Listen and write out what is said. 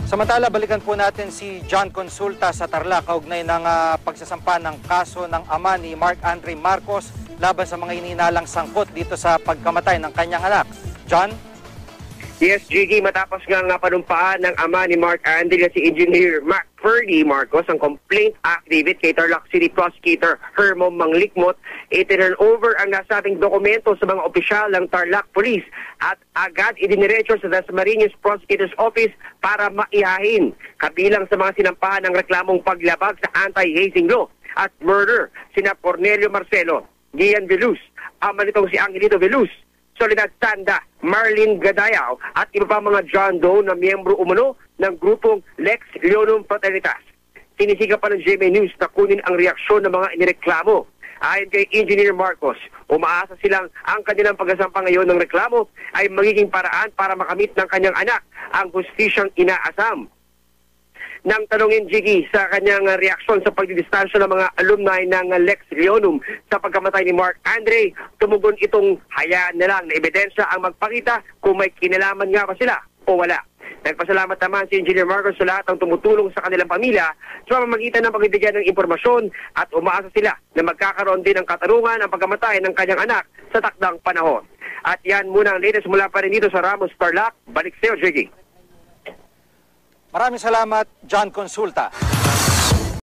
Samantala, balikan po natin si John Consulta sa Tarlac kaugnay ng pagsasampa ng kaso ng ama ni Mark Andre Marcos laban sa mga hinihinalang sangkot dito sa pagkamatay ng kanyang anak. John? Yes, Jiggy, matapos nga panumpaan ng ama ni Mark Andre si Engineer Mark Ferdy Marcos ang complaint affidavit kay Tarlac City Prosecutor Hermo Manglikmot, itinurn over ang nasabing dokumento sa mga opisyal ng Tarlac Police at agad idiniretso sa Dasmariñas Prosecutor's Office para maihahin. Kabilang sa mga sinampahan ng reklamong paglabag sa anti-hazing law at murder sina Cornelio Marcelo, Gian Veluz, ama nitong si Angelito Veluz, Soledad Sanda, Marlene Gadayao at iba pa mga John Doe na miyembro umano ng grupong Lex Leonum Fraternitas. Sinisiga pa ng GMA News na kunin ang reaksyon ng mga inireklamo. Ayon kay Engineer Marcos, umaasa silang ang kanilang pagkasampa ngayon ng reklamo ay magiging paraan para makamit ng kanyang anak ang hustisyang inaasam. Nang tanongin Jiggy sa kanyang reaksyon sa pagdidistansya ng mga alumni ng Lex Leonum sa pagkamatay ni Mark Andre, tumugon itong hayaan na lang na ebidensya ang magpakita kung may kinalaman nga ba sila o wala. Nagpasalamat naman si Engineer Marcos sa lahat ng tumutulong sa kanilang pamilya sa pamamagitan ng pagbibigyan ng impormasyon at umaasa sila na magkakaroon din ng katarungan ang pagkamatay ng kanyang anak sa takdang panahon. At yan muna ang latest mula pa rin dito sa Ramos Tarlac. Balik sa'yo, Jiggy. Maraming salamat, John Consulta.